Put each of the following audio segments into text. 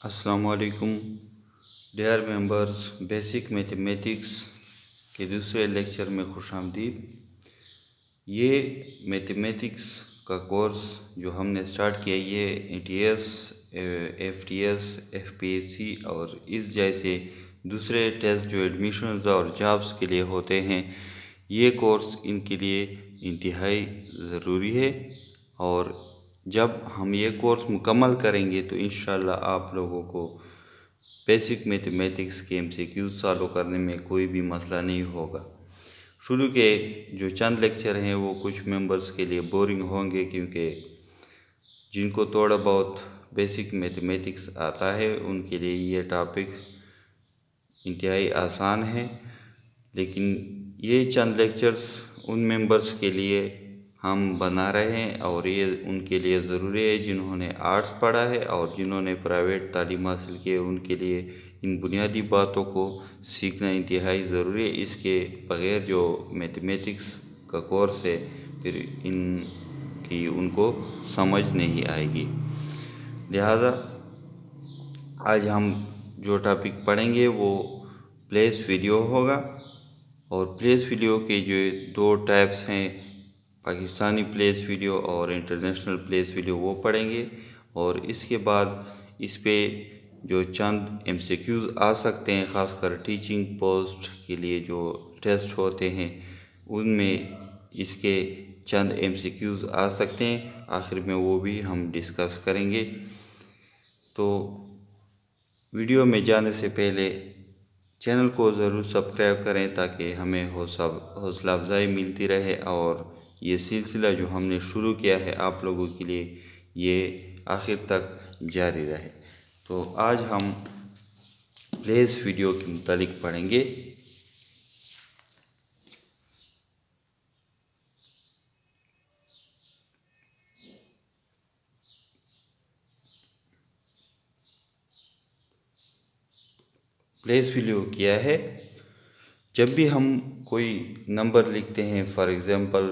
अस्सलामुअलैकुम dear members. Basic mathematics के दूसरे लेक्चर में खुशामदीद। ये मैथमेटिक्स का कोर्स जो हमने स्टार्ट किया, ये एटीएस, एफटीएस, एफपीएससी और इस जैसे दूसरे टेस्ट जो एडमिशन्स और जॉब्स के लिए होते हैं, ये कोर्स इनके लिए इंतहाई ज़रूरी है। और जब हम ये कोर्स मुकम्मल करेंगे तो इंशाल्लाह आप लोगों को बेसिक मैथमेटिक्स के एमसीक्यूज सॉल्व करने में कोई भी मसला नहीं होगा। शुरू के जो चंद लेक्चर हैं वो कुछ मेंबर्स के लिए बोरिंग होंगे, क्योंकि जिनको थोड़ा बहुत बेसिक मैथमेटिक्स आता है उनके लिए ये टॉपिक इंतहाई आसान है। लेकिन ये चंद लेक्चर्स उन मेंबर्स के लिए हम बना रहे हैं और ये उनके लिए ज़रूरी है जिन्होंने आर्ट्स पढ़ा है और जिन्होंने प्राइवेट तालीम हासिल की है। उनके लिए इन बुनियादी बातों को सीखना इंतहाई ज़रूरी है। इसके बग़ैर जो मैथमेटिक्स का कोर्स है फिर इनकी उनको समझ नहीं आएगी। लिहाजा आज हम जो टॉपिक पढ़ेंगे वो प्लेस वीडियो होगा। और प्लेस वीडियो के जो दो टाइप्स हैं, पाकिस्तानी प्लेस वीडियो और इंटरनेशनल प्लेस वीडियो, वो पढ़ेंगे। और इसके बाद इस पे जो चंद एमसीक्यूज़ आ सकते हैं, ख़ासकर टीचिंग पोस्ट के लिए जो टेस्ट होते हैं उनमें इसके चंद एमसीक्यूज़ आ सकते हैं। आखिर में वो भी हम डिस्कस करेंगे। तो वीडियो में जाने से पहले चैनल को ज़रूर सब्सक्राइब करें ताकि हमें हौसला अफजाई मिलती रहे और ये सिलसिला जो हमने शुरू किया है आप लोगों के लिए ये आखिर तक जारी रहे। तो आज हम प्लेस वीडियो के मुतालिक पढ़ेंगे। प्लेस वीडियो क्या है? जब भी हम कोई नंबर लिखते हैं, फॉर एग्ज़ाम्पल,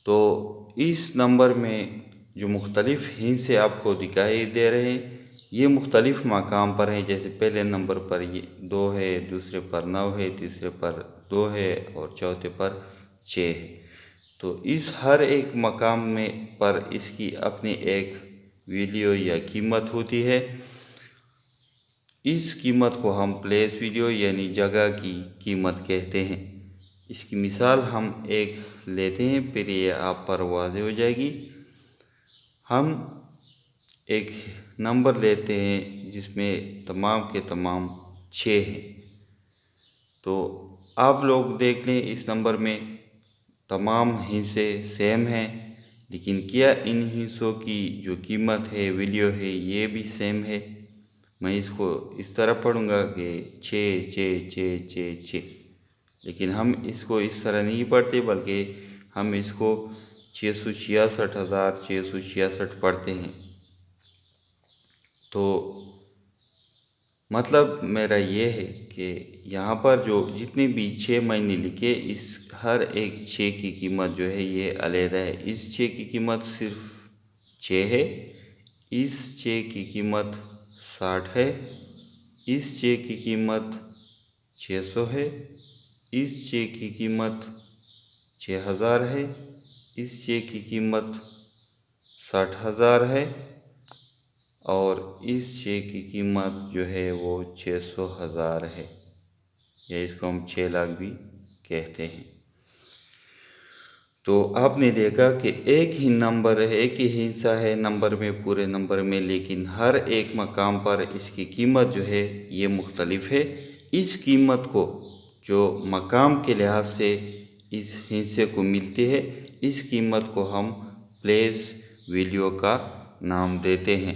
तो इस नंबर में जो मुख्तलिफ़ हिस्से आपको दिखाई दे रहे हैं ये मुख्तलिफ़ मकाम पर हैं। जैसे पहले नंबर पर ये 2 है, दूसरे पर 9 है, तीसरे पर 2 है और चौथे पर 6 है। तो इस हर एक मकाम में पर इसकी अपनी एक वैल्यू या कीमत होती है। इस कीमत को हम प्लेस वीडियो यानी जगह की कीमत कहते हैं। इसकी मिसाल हम एक लेते हैं, फिर ये आप पर वाज़ेह हो जाएगी। हम एक नंबर लेते हैं जिसमें तमाम के तमाम 6 हैं। तो आप लोग देख लें, इस नंबर में तमाम हिस्से सेम हैं, लेकिन क्या इन हिस्सों की जो कीमत है, वैल्यू है, ये भी सेम है? मैं इसको इस तरह पढ़ूँगा कि 6 6 6 6 6, लेकिन हम इसको इस तरह नहीं पढ़ते बल्कि हम इसको 666,666 पढ़ते हैं। तो मतलब मेरा ये है कि यहाँ पर जो जितने भी 6 मैंने लिखे, इस हर एक 6 की कीमत जो है ये अलग है। इस 6 की कीमत सिर्फ 6 है, इस 6 की कीमत 60 है, इस 6 की कीमत 600 है, इस 6 की कीमत 6,000 है, इस 6 की कीमत 60,000 है और इस 6 की कीमत जो है वो 600,000 है, या इसको हम 6 लाख भी कहते हैं। तो आपने देखा कि एक ही नंबर है, एक ही हिस्सा है नंबर में, पूरे नंबर में, लेकिन हर एक मकाम पर इसकी कीमत जो है ये मुख्तलिफ है। इस कीमत को जो मकाम के लिहाज से इस हिस्से को मिलती है, इस कीमत को हम प्लेस वैल्यू का नाम देते हैं।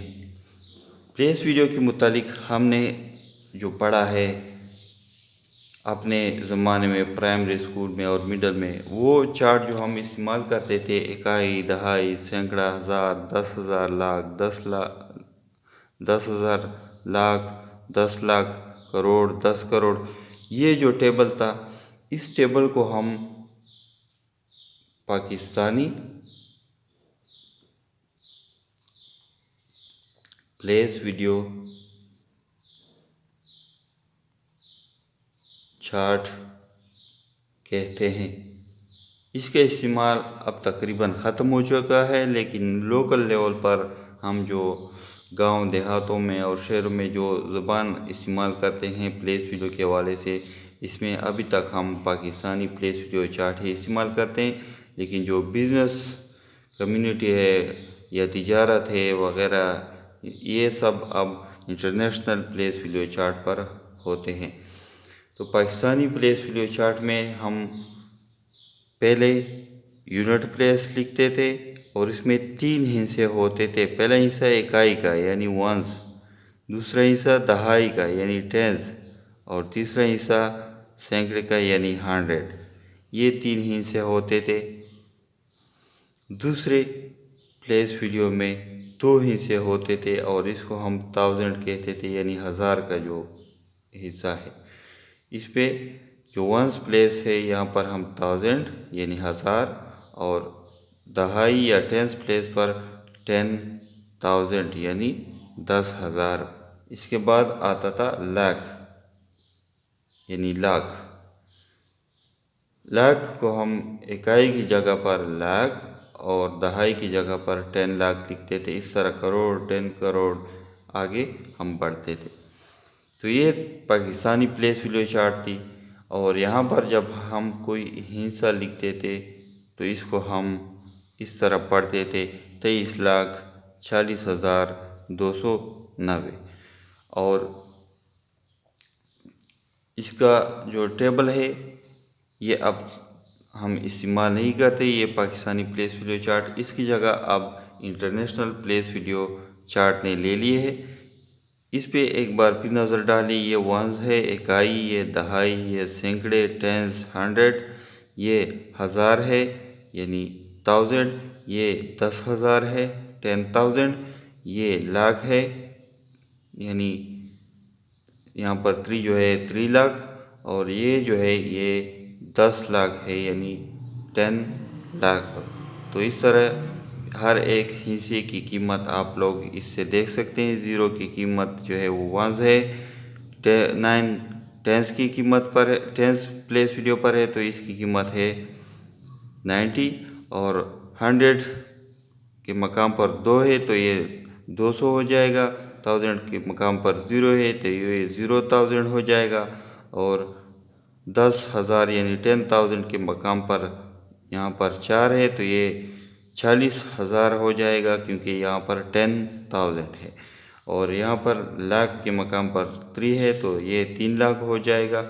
प्लेस वीडियो के मुतालिक हमने जो पढ़ा है अपने ज़माने में प्राइमरी स्कूल में और मिडल में, वो चार्ट जो हम इस्तेमाल करते थे, इकाई, दहाई, सैकड़ा, हज़ार, 10,000, लाख, 10,00,000, 10,000, लाख, 10 लाख, करोड़, 10 करोड़, ये जो टेबल था, इस टेबल को हम पाकिस्तानी प्लेस वीडियो चार्ट कहते हैं। इसका इस्तेमाल अब तकरीबन ख़त्म हो चुका है, लेकिन लोकल लेवल पर हम जो गांव देहातों में और शहरों में जो ज़बान इस्तेमाल करते हैं प्लेस वीडियो के हवाले से, इसमें अभी तक हम पाकिस्तानी प्लेस वीडियो चार्ट ही इस्तेमाल करते हैं। लेकिन जो बिज़नेस कम्युनिटी है या तिजारत है वगैरह, ये सब अब इंटरनेशनल प्लेस वीडियो चार्ट पर होते हैं। तो पाकिस्तानी प्लेस वीडियो चार्ट में हम पहले यूनिट प्लेस लिखते थे और इसमें 3 हिस्से होते थे। पहला हिस्सा इकाई का यानी वंस, दूसरा हिस्सा दहाई का यानी टेंस, और तीसरा हिस्सा सैकड़े का यानी 100। ये 3 हिस्से होते थे। दूसरे प्लेस वीडियो में 2 हिस्से होते थे और इसको हम 1000 कहते थे यानी 1000 का जो हिस्सा है। इस पे जो वंस प्लेस है यहाँ पर हम 1000 यानी 1000, और दहाई या टेंस प्लेस पर 10,000 यानी 10,000। इसके बाद आता था लाख यानी लाख। लाख को हम इकाई की जगह पर लाख और दहाई की जगह पर 10 लाख लिखते थे। इस तरह करोड़, 10 करोड़ आगे हम बढ़ते थे। तो ये पाकिस्तानी प्लेस वीडियो चार्ट थी। और यहाँ पर जब हम कोई हिस्सा लिखते थे तो इसको हम इस तरह पढ़ते थे 23,40,290। और इसका जो टेबल है ये अब हम इस्तेमाल नहीं करते, ये पाकिस्तानी प्लेस वीडियो चार्ट। इसकी जगह अब इंटरनेशनल प्लेस वीडियो चार्ट ने ले लिए है। इस पे एक बार फिर नज़र डालें। ये वंस है इकाई, ये दहाई, ये सैकड़े टेंस 100, ये 1000 है यानी 1000, ये 10,000 है 10,000, ये लाख है यानी यहाँ पर 3 जो है 3 लाख, और ये जो है ये 10 लाख है यानी 10 लाख। तो इस तरह हर एक हिस्से की कीमत आप लोग इससे देख सकते हैं। ज़ीरो की कीमत जो है वो वंस है, 9 टेंस की कीमत पर है, टेंस प्लेस वीडियो पर है तो इसकी कीमत है 90, और 100 के मकाम पर 2 है तो ये 200 हो जाएगा। 1000 के मकाम पर 0 है तो ये 0,000 हो जाएगा। और 10,000 यानी 10,000 के मकाम पर यहाँ पर 4 है तो ये 40,000 हो जाएगा, क्योंकि यहाँ पर 10,000 है। और यहाँ पर लाख के मकाम पर 3 है तो ये 3 लाख हो जाएगा।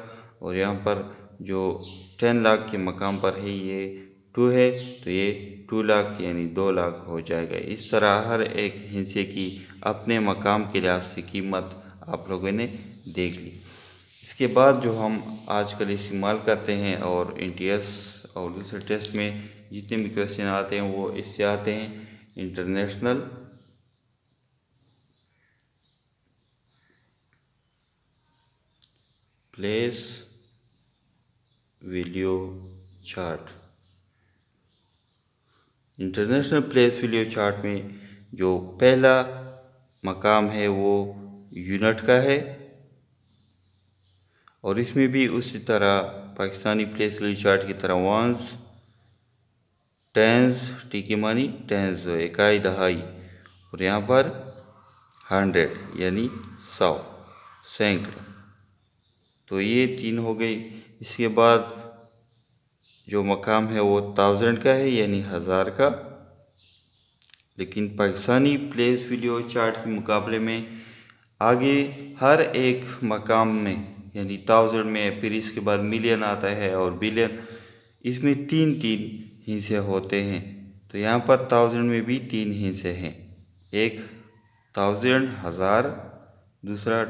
और यहाँ पर जो 10 लाख के मकाम पर है ये 2 है तो ये 2 लाख यानी 2 लाख हो जाएगा। इस तरह हर एक हिस्से की अपने मकाम के लिहाज से कीमत आप लोगों ने देख ली। इसके बाद जो हम आजकल इस्तेमाल करते हैं और NTS और दूसरे टेस्ट में जितने भी क्वेश्चन आते हैं वो इससे आते हैं, international place video chart. International place video chart में जो पहला मकाम है वो यूनिट का है, और इसमें भी उसी तरह पाकिस्तानी प्लेस वीडियो चार्ट की तरह वंस, टेंस, टी की मानी टेंस इकाई दहाई, और यहाँ पर 100 यानी 100 सैकड़ा। तो ये 3 हो गई। इसके बाद जो मकाम है वो 1000 का है यानी 1000 का। लेकिन पाकिस्तानी प्लेस वीडियो चार्ट के मुकाबले में आगे हर एक मकाम में यानी 1000 में, फिर इसके बाद मिलियन आता है और बिलियन, इसमें 3-3 हिस्से होते हैं। तो यहाँ पर 1000 में भी 3 हिस्से हैं। एक 1000 1000, दूसरा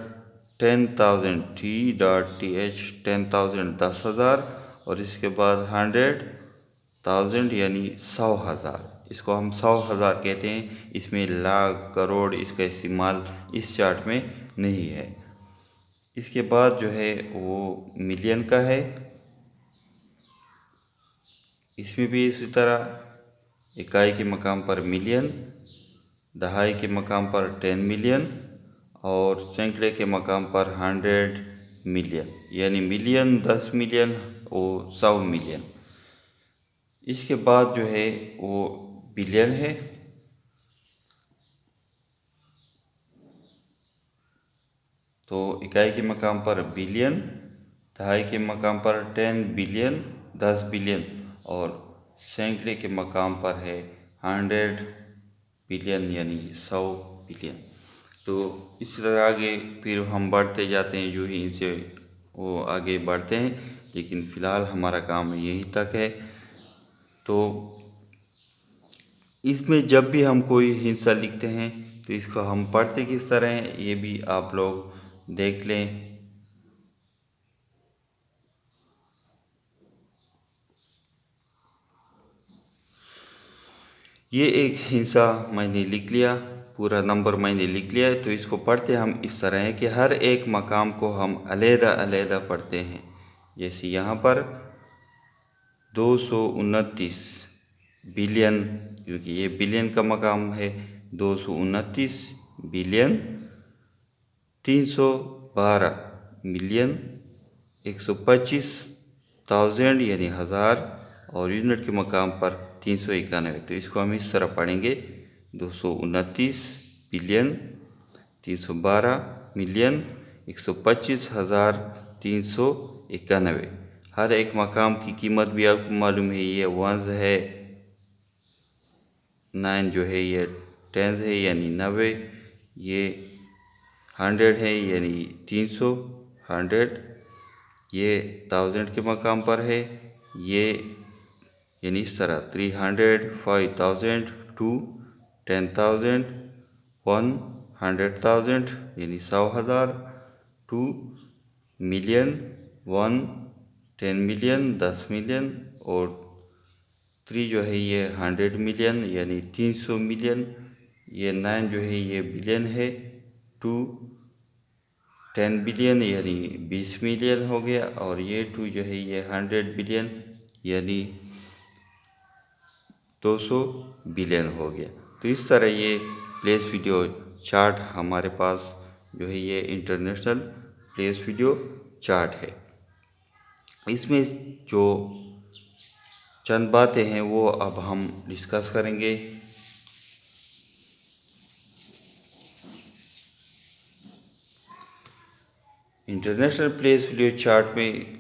10,000 T.TH 10,000 10,000, और इसके बाद 100,000 यानी 100,000। इसको हम 100,000 कहते हैं। इसमें लाख करोड़ इसका इस्तेमाल इस चार्ट में नहीं है। इसके बाद जो है वो मिलियन का है। इसमें भी इसी तरह इकाई के मकाम पर मिलियन, दहाई के मकाम पर 10 मिलियन और सैकड़े के मकाम पर 100 मिलियन, यानी मिलियन, 10 मिलियन और 100 मिलियन। इसके बाद जो है वो बिलियन है। तो इकाई के मकाम पर बिलियन, दहाई के मकाम पर 10 बिलियन, 10 बिलियन और सैकड़े के मकाम पर है 100 बिलियन, यानी 100 बिलियन। तो इस तरह आगे फिर हम बढ़ते जाते हैं, जो ही इनसे वो आगे बढ़ते हैं, लेकिन फ़िलहाल हमारा काम यहीं तक है। तो इसमें जब भी हम कोई हिंसा लिखते हैं तो इसको हम पढ़ते किस तरह हैं ये भी आप लोग देख लें। ये एक हिंसा मैंने लिख लिया, पूरा नंबर मैंने लिख लिया है। तो इसको पढ़ते हम इस तरह है कि हर एक मकाम को हम अलहदा अलहदा पढ़ते हैं। जैसे यहाँ पर 229 बिलियन, क्योंकि ये बिलियन का मकाम है, 229 बिलियन, 312 मिलियन, 125,000 यानी हज़ार और यूनिट के मकाम पर 391। तो इसको हम इस तरह पढ़ेंगे, 229 बिलियन, 312 मिलियन, 125,391। हर एक मकाम की कीमत भी आपको मालूम है, ये वंस है, 9 जो है ये टेंस है यानी 90, ये 100 है यानी 300, 100, ये 1000 के मकाम पर है, ये यानी इस तरह 300, 5000, 2, 10,000, 100,000 यानी 100,000, 2 मिलियन, 1 10 मिलियन, 10 मिलियन और 3 जो है ये 100 मिलियन यानी 300 मिलियन, ये 9 जो है ये बिलियन है, 2 10 बिलियन यानी 20 मिलियन हो गया और ये 2 जो है ये 100 बिलियन यानी 200 बिलियन हो गया। तो इस तरह ये प्लेस वीडियो चार्ट हमारे पास जो है ये इंटरनेशनल प्लेस वीडियो चार्ट है। इसमें जो चंद बातें हैं वो अब हम डिस्कस करेंगे। इंटरनेशनल प्लेस वीडियो चार्ट में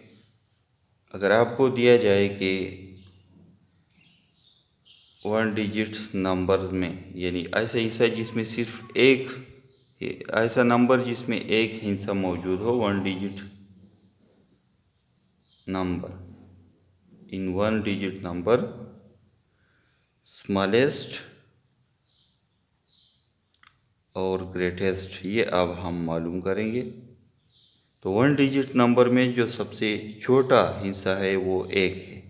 अगर आपको दिया जाए कि 1 डिजिट नंबर में, यानी ऐसा हिस्सा जिसमें सिर्फ एक ऐसा नंबर जिसमें एक हिस्सा मौजूद हो, 1 डिजिट नंबर, इन 1 डिजिट नंबर स्मॉलेस्ट और ग्रेटेस्ट, ये अब हम मालूम करेंगे। तो 1 डिजिट नंबर में जो सबसे छोटा हिस्सा है वो 1 है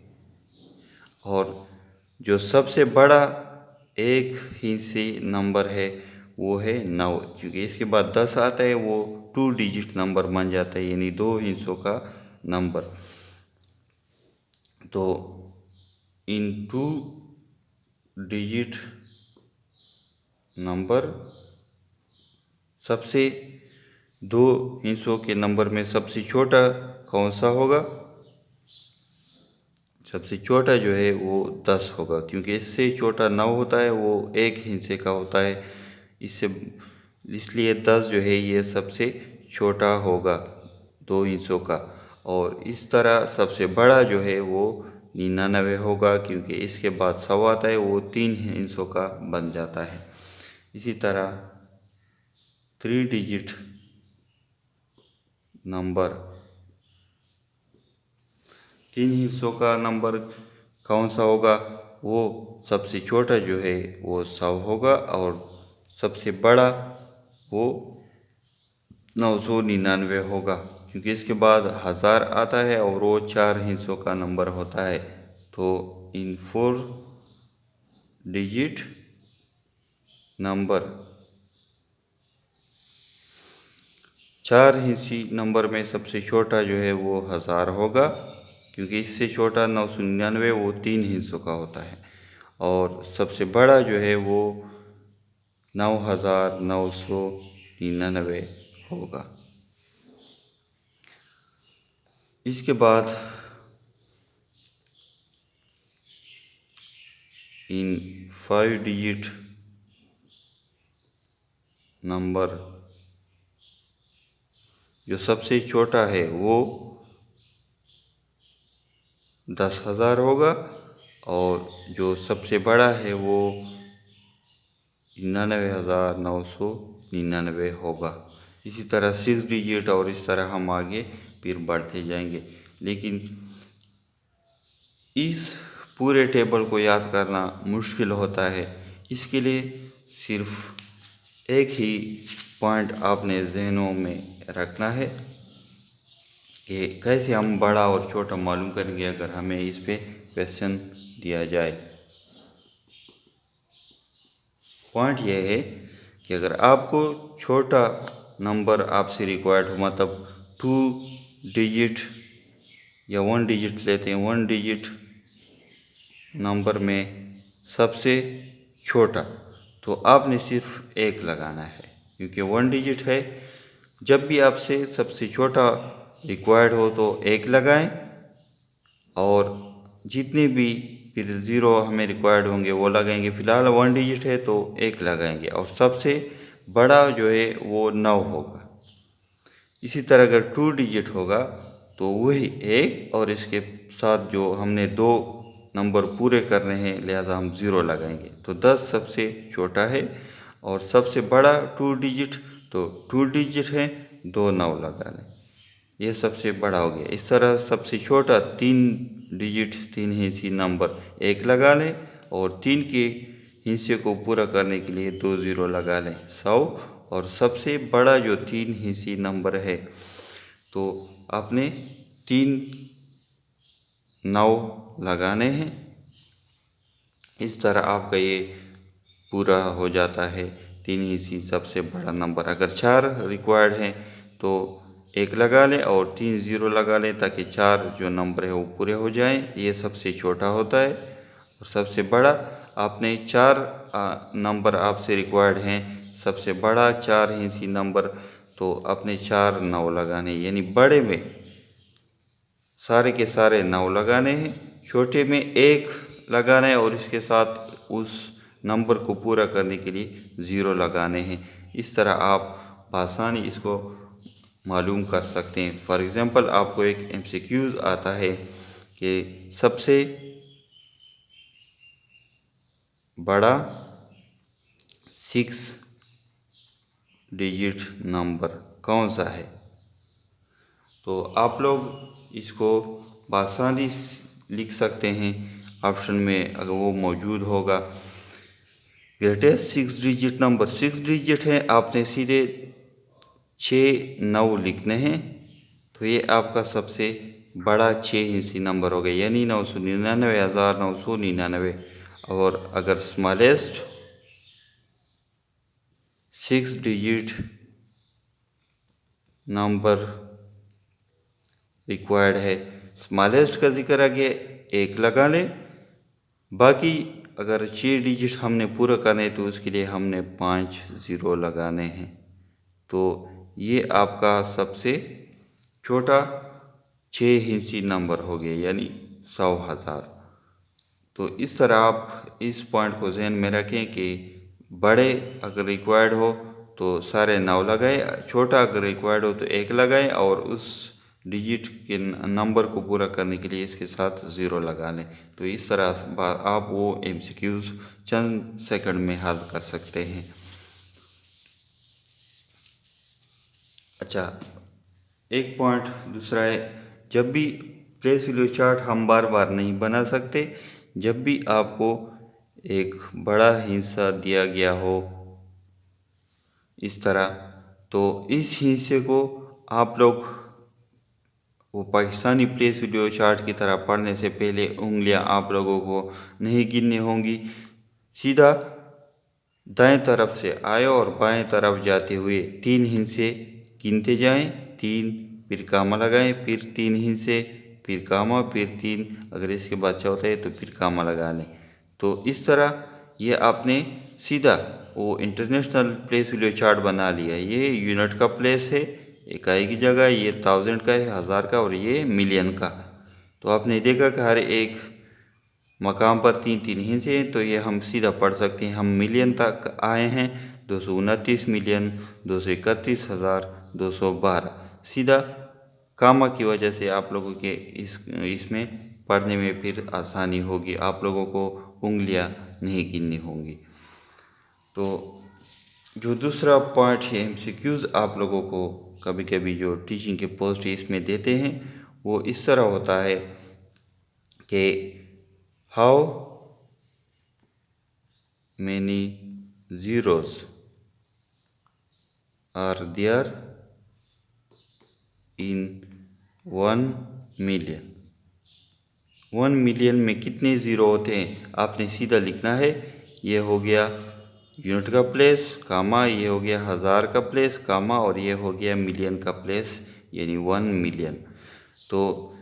और जो सबसे बड़ा एक हिस्से नंबर है वो है 9, क्योंकि इसके बाद 10 आता है, वो 2 डिजिट नंबर बन जाता है यानी 2 हिस्सों का नंबर। तो इन 2 डिजिट नंबर सबसे 2 हिस्सों के नंबर में सबसे छोटा कौन सा होगा? सबसे छोटा जो है वो 10 होगा, क्योंकि इससे छोटा 9 होता है, वो एक हिस्से का होता है, इसलिए 10 जो है ये सबसे छोटा होगा 2 हिस्सों का। और इस तरह सबसे बड़ा जो है वो 99 होगा, क्योंकि इसके बाद 100 आता है, वो 3 हिस्सों का बन जाता है। इसी तरह 3 डिजिट नंबर, 3 हिस्सों का नंबर कौन सा होगा? वो सबसे छोटा जो है वो 100 होगा और सबसे बड़ा वो 999 होगा, क्योंकि इसके बाद 1000 आता है और वो 4 हिस्सों का नंबर होता है। तो इन 4 डिजिट नंबर, 4 हिस्सी नंबर में सबसे छोटा जो है वो 1000 होगा, क्योंकि इससे छोटा 999 वो 3 हिस्सों का होता है। और सबसे बड़ा जो है वो 9,999 होगा। इसके बाद इन 5 डिजिट नंबर जो सबसे छोटा है वो 10,000 होगा और जो सबसे बड़ा है वो 99,999 होगा। इसी तरह 6 डिजिट और इस तरह हम आगे फिर बढ़ते जाएंगे। लेकिन इस पूरे टेबल को याद करना मुश्किल होता है। इसके लिए सिर्फ एक ही पॉइंट आपने जहनों में रखना है कि कैसे हम बड़ा और छोटा मालूम करेंगे अगर हमें इस पे क्वेश्चन दिया जाए। पॉइंट यह है कि अगर आपको छोटा नंबर आपसे रिक्वायर्ड हो, मतलब 2 डिजिट या 1 डिजिट लेते हैं, 1 डिजिट नंबर में सबसे छोटा, तो आपने सिर्फ 1 लगाना है क्योंकि 1 डिजिट है। जब भी आपसे सबसे छोटा रिक्वायर्ड हो तो 1 लगाएं और जितने भी फिर 0 हमें रिक्वायर्ड होंगे वो लगाएंगे। फिलहाल 1 डिजिट है तो 1 लगाएंगे और सबसे बड़ा जो है वो 9 होगा। इसी तरह अगर 2 डिजिट होगा तो वही 1 और इसके साथ जो हमने 2 नंबर पूरे करने हैं लिहाजा हम 0 लगाएंगे। तो 10 सबसे छोटा है और सबसे बड़ा 2 डिजिट, तो 2 डिजिट है, 2 9 लगा लें, ये सबसे बड़ा हो गया। इस तरह सबसे छोटा 3 डिजिट 3 हिस्सी नंबर 1 लगा लें और 3 के हिस्से को पूरा करने के लिए 2 0 लगा लें, 100। और सबसे बड़ा जो 3 हिस्सी नंबर है तो आपने 3 9 लगाने हैं। इस तरह आपका ये पूरा हो जाता है 3 हिस्सी सबसे बड़ा नंबर। अगर 4 रिक्वायर्ड हैं तो 1 लगा लें और 3 0 लगा लें ताकि 4 जो नंबर है वो पूरे हो जाएं। ये सबसे छोटा होता है और सबसे बड़ा आपने 4 नंबर आपसे रिक्वायर्ड हैं, सबसे बड़ा 4 हिस्सी नंबर, तो अपने 4 9 लगाने, यानी बड़े में सारे के सारे 9 लगाने हैं, छोटे में 1 लगाना है और इसके साथ उस नंबर को पूरा करने के लिए 0 लगाने हैं। इस तरह आप आसानी इसको मालूम कर सकते हैं। फॉर एग्ज़ाम्पल आपको एक MCQs आता है कि सबसे बड़ा 6 डिजिट नंबर कौन सा है, तो आप लोग इसको आसानी लिख सकते हैं। ऑप्शन में अगर वो मौजूद होगा, ग्रेटेस्ट 6 डिजिट नंबर 6 डिजिट है, आपने सीधे 6 9 लिखने हैं, तो ये आपका सबसे बड़ा 6 हिस्सी नंबर हो गया, यानी 999,999। और अगर स्मॉलेस्ट 6 डिजिट नंबर रिक्वायर्ड है, स्मॉलेस्ट का जिक्र आगे 1 लगा लें। बाकी अगर 6 डिजिट हमने पूरा करने हैं तो उसके लिए हमने 5 0 लगाने हैं। तो ये आपका सबसे छोटा 6 हिस्सी नंबर हो गया, यानी 100,000। तो इस तरह आप इस पॉइंट को जहन में रखें कि बड़े अगर रिक्वायर्ड हो तो सारे 9 लगाए, छोटा अगर रिक्वायर्ड हो तो 1 लगाए और उस डिजिट के नंबर को पूरा करने के लिए इसके साथ 0 लगा लें। तो इस तरह आप वो MCQs चंद सेकंड में हल कर सकते हैं। अच्छा, एक पॉइंट दूसरा है, जब भी प्लेस वैल्यू चार्ट हम बार बार नहीं बना सकते। जब भी आपको एक बड़ा हिस्सा दिया गया हो इस तरह, तो इस हिस्से को आप लोग वो पाकिस्तानी प्लेस वैल्यू चार्ट की तरह पढ़ने से पहले उंगलियां आप लोगों को नहीं गिननी होंगी। सीधा दाएं तरफ से आए और बाएं तरफ जाते हुए 3 हिस्से गिनते जाएं, 3 फिर कामा लगाएं, फिर 3 हिस्से, फिर कामा, फिर 3, अगर इसके बाद चौथा है तो फिर कामा लगा लें। तो इस तरह ये आपने सीधा वो इंटरनेशनल प्लेस वैल्यू चार्ट बना लिया। ये यूनिट का प्लेस है इकाई की जगह, ये 1000 का है, 1000 का, और ये मिलियन का। तो आपने देखा कि हर एक मकाम पर 3-3 हिस्से हैं, तो ये हम सीधा पढ़ सकते हैं। हम मिलियन तक आए हैं, 229,231,212 सीधा कामा की वजह से आप लोगों के इसमें पढ़ने में फिर आसानी होगी, आप लोगों को उंगलियां नहीं गिननी होंगी। तो जो दूसरा पॉइंट है एमसीक्यूज़ आप लोगों को कभी कभी जो टीचिंग के पोस्ट इसमें देते हैं वो इस तरह होता है कि how many zeros are there in 1 million। 1 million में कितने ज़ीरो होते हैं आपने सीधा लिखना है। ये हो गया यूनिट का प्लेस कामा, ये हो गया 1000 का प्लेस कामा, और ये हो गया मिलियन का प्लेस यानी 1 मिलियन। तो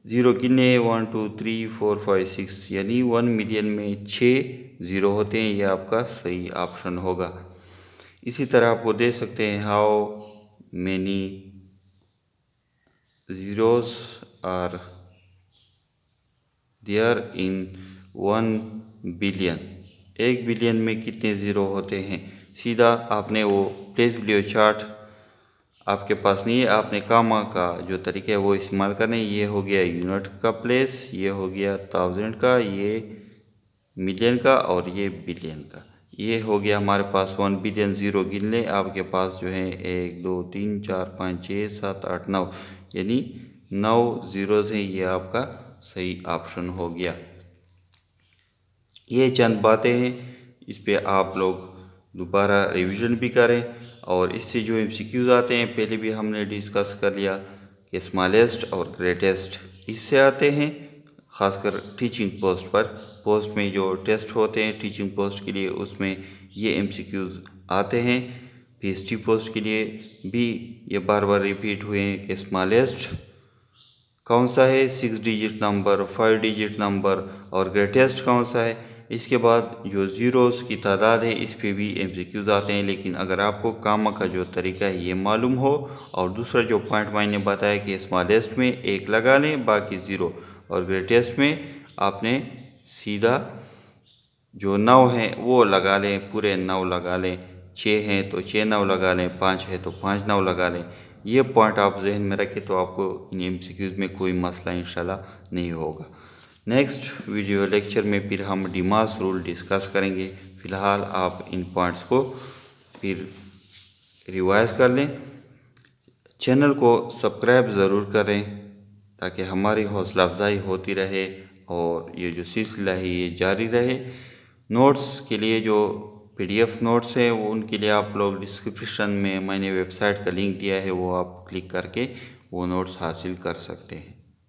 ज़ीरो कितने 1 2 3 4 5 6 यानी 1 मिलियन में 6 ज़ीरो होते हैं। ये आपका सही ऑप्शन होगा। इसी तरह आपको दे सकते हैं how many zeros are there in 1 billion. 1 billion में कितने ज़ीरो होते हैं। सीधा आपने वो प्लेस वैल्यू चार्ट आपके पास नहीं है, आपने कामा का जो तरीका है वो इस्तेमाल करना है। ये हो गया यूनिट का प्लेस, ये हो गया 1000 का, ये मिलियन का, और ये बिलियन का। ये हो गया हमारे पास 1 बिलियन। ज़ीरो गिन लें, आपके पास जो है 1 2 3 4 5 6 7 8 9 यानी 9 ज़ीरोज़ हैं। ये आपका सही ऑप्शन हो गया। ये चंद बातें हैं, इस पे आप लोग दोबारा रिवीजन भी करें। और इससे जो एमसीक्यूज़ आते हैं पहले भी हमने डिस्कस कर लिया कि स्मॉलेस्ट और ग्रेटेस्ट इससे आते हैं, ख़ासकर टीचिंग पोस्ट पर। पोस्ट में जो टेस्ट होते हैं टीचिंग पोस्ट के लिए उसमें ये एमसीक्यूज़ आते हैं। पीएचडी पोस्ट के लिए भी ये बार बार रिपीट हुए हैं कि स्मॉलेस्ट कौन सा है 6 डिजिट नंबर, 5 डिजिट नंबर, और ग्रेटेस्ट कौन सा है। इसके बाद जो ज़ीरोज़ की तादाद है इस पे भी एमसीक्यूज़ आते हैं। लेकिन अगर आपको कामा का जो तरीका है ये मालूम हो, और दूसरा जो पॉइंट मैंने बताया कि स्मॉलेस्ट में 1 लगा लें बाकी ज़ीरो, और ग्रेटेस्ट में आपने सीधा जो 9 हैं वो लगा लें, पूरे 9 लगा लें। 6 हैं तो 6 9 लगा लें, 5 है तो 5 9 लगा लें। ये पॉइंट आप जहन में रखें तो आपको इन एमसीक्यूज़ में कोई मसला इंशाल्लाह नहीं होगा। नेक्स्ट वीडियो लेक्चर में फिर हम डिमास रूल डिस्कस करेंगे। फ़िलहाल आप इन पॉइंट्स को फिर रिवाइज कर लें। चैनल को सब्सक्राइब ज़रूर करें ताकि हमारी हौसला अफजाई होती रहे और ये जो सिलसिला है ये जारी रहे। नोट्स के लिए जो पीडीएफ नोट्स हैं वो उनके लिए आप लोग डिस्क्रिप्शन में मैंने वेबसाइट का लिंक दिया है, वो आप क्लिक करके वो नोट्स हासिल कर सकते हैं।